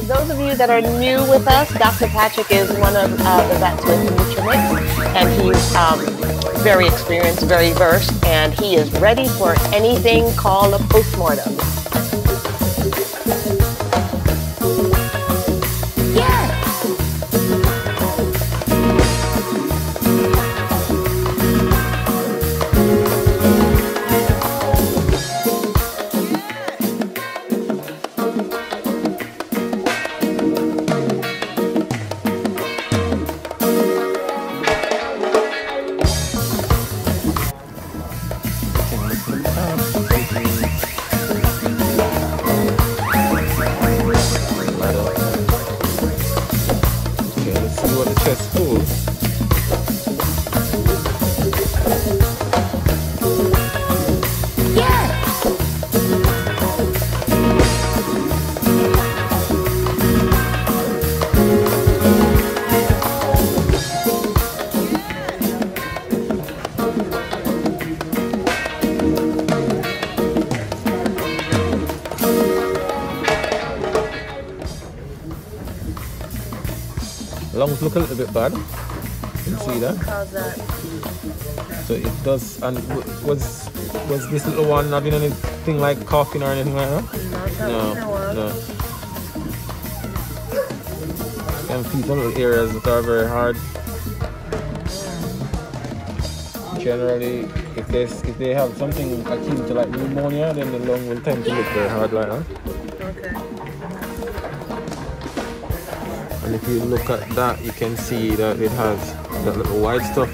For those of you that are new with us, Dr. Patrick is one of the vets with Nutromix, and he's very experienced, very versed, and he is ready for anything called a postmortem. Lungs look a little bit bad. You can see that. So it does. And was this little one having anything like coughing or anything like that? No. You can feel some little areas that are very hard. Generally, if they have something akin to like pneumonia, then the lung will tend to look very hard like that. Okay. And if you look at that, you can see that it has that little white stuff.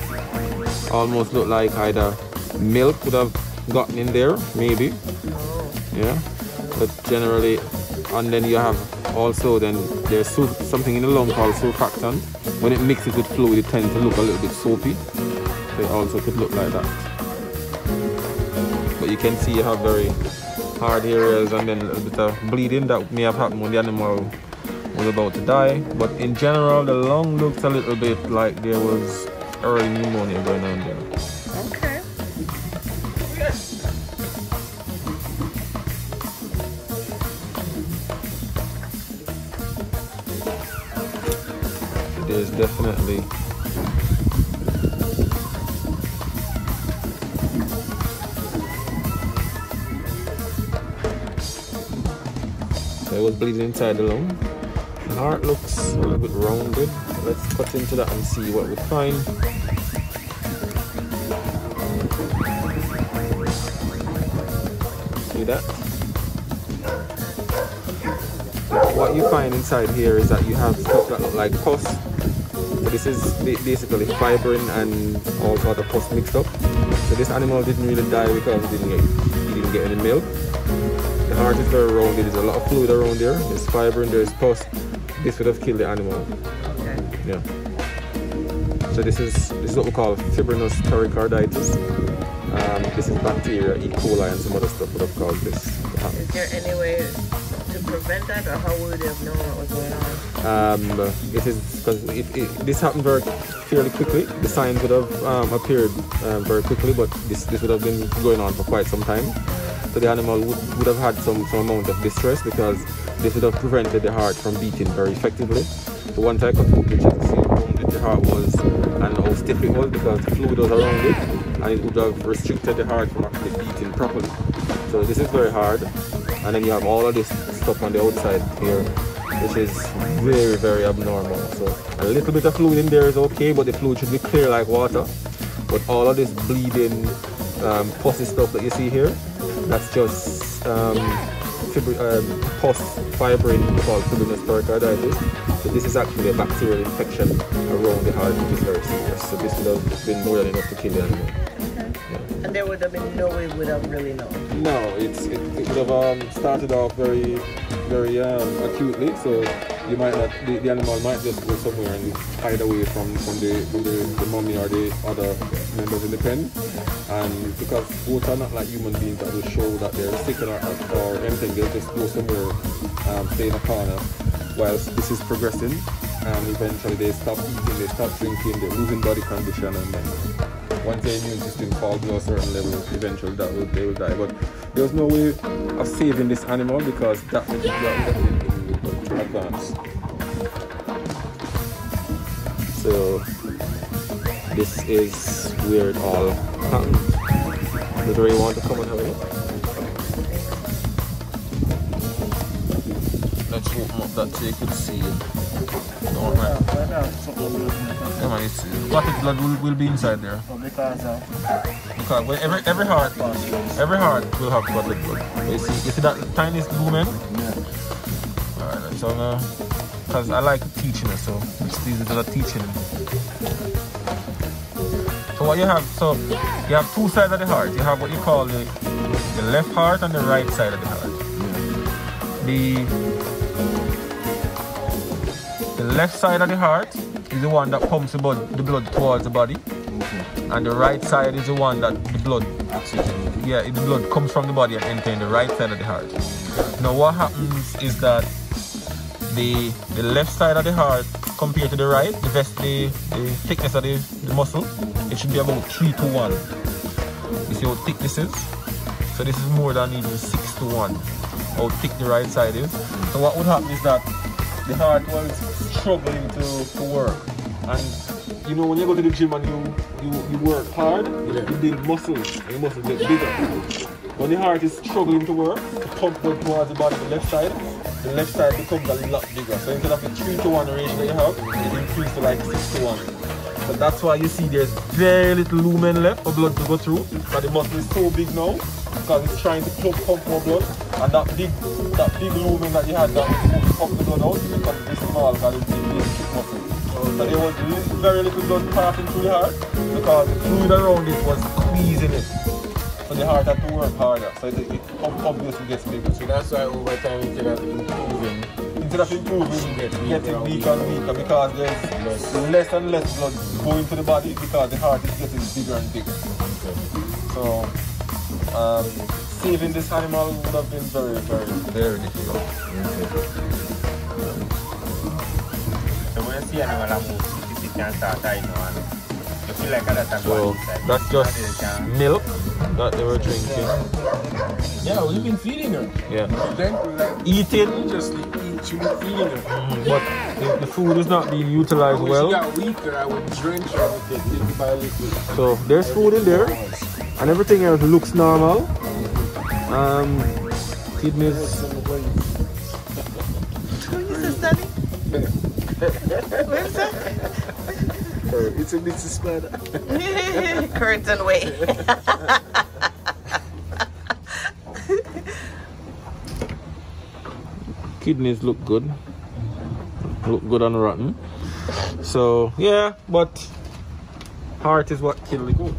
Almost look like either milk would have gotten in there, maybe. Yeah. But generally, and then you have also then there's something in the lung called surfactant. When it mixes with fluid, it tends to look a little bit soapy. So it also could look like that. But you can see you have very hard areas and then a little bit of bleeding that may have happened when the animal was about to die. But in general, the lung looks a little bit like there was early pneumonia going on there. Okay. There's definitely it was bleeding inside the lung. The heart looks a little bit rounded. Let's cut into that and see what we find. See that? What you find inside here is that you have stuff that look like pus. So this is basically fibrin and all sort of pus mixed up. So this animal didn't really die because he didn't get any milk. The heart is very rounded, there's a lot of fluid around there, there's fibrin, there's pus. This would have killed the animal. Okay. Yeah. So this is what we call fibrinous pericarditis. This is bacteria, E. coli and some other stuff would have caused this to happen. Is there any way to prevent that, or how would they have known what was going on? It is because this happened fairly quickly. The signs would have appeared very quickly, but this would have been going on for quite some time. So the animal would have had some amount of distress because this would have prevented the heart from beating very effectively. So once I could pictures to see how rounded the heart was and how stiff it was because the fluid was around it, and it would have restricted the heart from actually beating properly. So this is very hard. And then you have all of this stuff on the outside here, which is very, very abnormal. So a little bit of fluid in there is okay, but the fluid should be clear like water. But all of this bleeding, pussy stuff that you see here, that's just pus fibrin called fibrinous pericarditis. So this is actually a bacterial infection around the heart, which is very serious. So this would have been more than enough to kill the animal. Yeah. And there would have been no way we would have really known. No, it would have started off very acutely. So you might not, the animal might just go somewhere and hide away from the mummy or the other members in the pen. And because both are not like human beings that will show that they're sick or anything, they'll just go somewhere, stay in a corner whilst this is progressing, and eventually they stop eating, they stop drinking, they're losing body condition, and then once their immune system falls below a certain level, eventually they will die. But there's no way of saving this animal because that would have been advance. So this is where it all happens. Does Ray want to come and have a look? Let's open up that so you can see it. Don't mind. Yeah, man, it's clotted blood will be inside there. Because when every heart will have clotted blood. You see that tiny lumen? Yeah. Alright, so because I like teaching it, so this is a teaching. So what you have, you have two sides of the heart. You have what you call the left heart and the right side of the heart. The left side of the heart is the one that pumps the blood towards the body, and the right side is the one that the blood comes from the body and enters in the right side of the heart. Now what happens is that the left side of the heart compared to the right, the thickness of the muscle, it should be about 3 to 1. You see how thick this is? So this is more than even 6 to 1, how thick the right side is. So what would happen is that the heart was struggling to work. And you know, when you go to the gym and you work hard, you build muscles, and the muscles get bigger. When the heart is struggling to work, to pump blood towards the body, the left side becomes a lot bigger. So instead of the 3 to 1 ratio that you have, it increases to like 6 to 1. So that's why you see there's very little lumen left for blood to go through, because the muscle is so big now, because it's trying to pump more blood, and that big lumen that you had that was pump the blood out becomes this small, because it's big muscle. So there was very little blood passing through the heart, because the fluid around it was squeezing it. So the heart had to work harder, so it obviously gets bigger. So that's why over time instead of improving, getting weaker and weaker, because there's less and less blood going to the body, because the heart is getting bigger and bigger. Okay. So saving this animal would have been very, very, very difficult. Okay. So when you see an animal move, you can start dying now. You feel like that's so that's just milk that they were drinking. Yeah, we've been feeding her. Yeah. Then, Eating. just feeding her. But the food is not being utilized well. When she got weaker, I would drench her with it little by little. So there's food in there, and everything else looks normal. Kidneys. It's a bit spider. Curtain way. Kidneys look good. Look good and rotten. So yeah, but heart is what killed the goat.